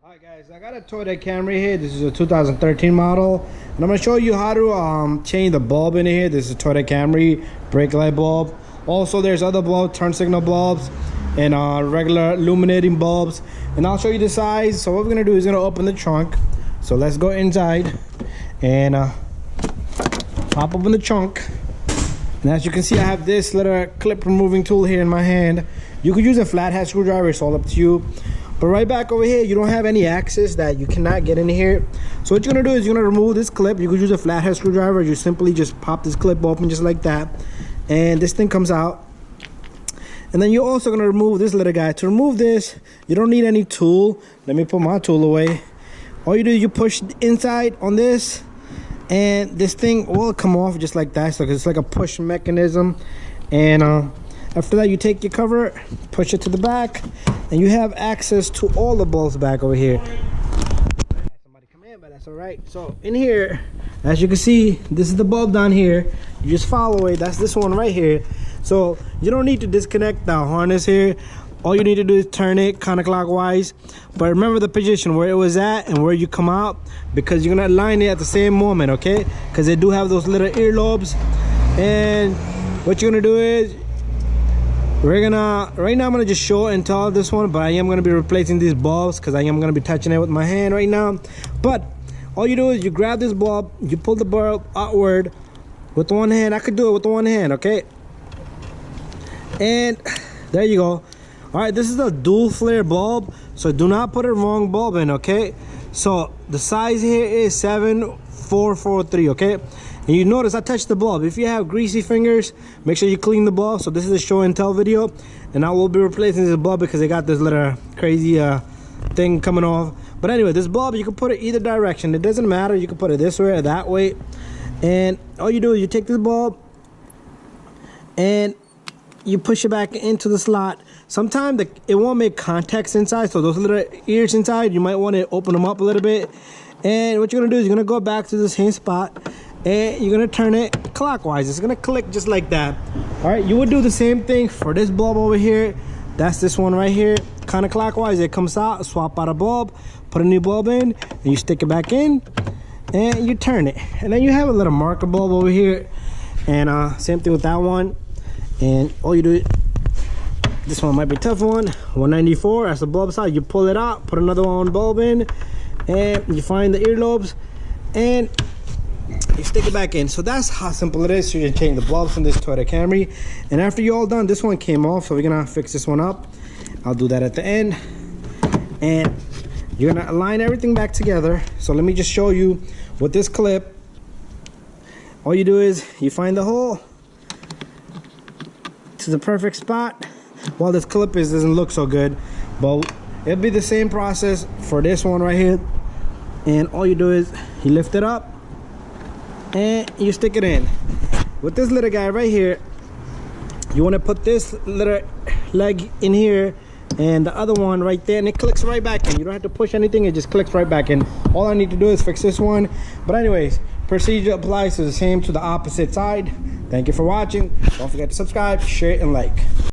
Alright guys, I got a Toyota Camry here. This is a 2013 model, and I'm going to show you how to change the bulb in here. This is a Toyota Camry brake light bulb. Also there's other bulbs, turn signal bulbs, and regular illuminating bulbs, and I'll show you the size. So what we're going to do is going to open the trunk. So let's go inside and pop open the trunk. And as you can see, I have this little clip removing tool here in my hand. You could use a flathead screwdriver, it's all up to you. But right back over here, you don't have any access that you cannot get in here. So what you're gonna do is you're gonna remove this clip. You could use a flathead screwdriver. You simply just pop this clip open just like that, and this thing comes out. And then you're also gonna remove this little guy. To remove this, you don't need any tool. Let me put my tool away. All you do is you push inside on this, and this thing will come off just like that. So it's like a push mechanism. And after that, you take your cover, push it to the back, and you have access to all the bulbs back over here. Somebody come in, but that's all right. So in here, as you can see, this is the bulb down here. You just follow it. That's this one right here. So you don't need to disconnect the harness here. All you need to do is turn it counterclockwise. But remember the position where it was at and where you come out, because you're gonna align it at the same moment, okay? Because they do have those little earlobes. And what you're gonna do is, right now I'm gonna just show and tell this one, but I am gonna be replacing these bulbs because I am gonna be touching it with my hand right now. But all you do is you grab this bulb, you pull the bulb outward with one hand. I could do it with one hand, okay? And there you go. All right, this is a dual flare bulb, so do not put a wrong bulb in, okay? So the size here is 7443, okay? And you notice I touched the bulb. If you have greasy fingers, make sure you clean the bulb. So this is a show and tell video, and I will be replacing this bulb because they got this little crazy thing coming off. But anyway, this bulb, you can put it either direction. It doesn't matter. You can put it this way or that way. And all you do is you take this bulb and you push it back into the slot. Sometimes it won't make contacts inside, so those little ears inside, you might want to open them up a little bit. And what you're gonna do is you're gonna go back to the same spot, and you're gonna turn it clockwise. It's gonna click just like that. All right, you would do the same thing for this bulb over here. That's this one right here. Counterclockwise, it comes out, swap out a bulb, put a new bulb in, and you stick it back in, and you turn it. And then you have a little marker bulb over here, and same thing with that one. And all you do, this one might be a tough one, 194, that's the bulb side. You pull it out, put another one bulb in, and you find the earlobes, and you stick it back in. So that's how simple it is. So you can change the bulbs from this Toyota Camry. And after you're all done, this one came off, so we're gonna fix this one up. I'll do that at the end. And you're gonna align everything back together. So let me just show you with this clip. All you do is you find the hole to the perfect spot. Well, this clip doesn't look so good, but it'll be the same process for this one right here. And all you do is you lift it up and you stick it in. With this little guy right here, you want to put this little leg in here and the other one right there, and it clicks right back in. You don't have to push anything, it just clicks right back in. All I need to do is fix this one. But anyways, procedure applies to the same to the opposite side. Thank you for watching. Don't forget to subscribe, share, and like.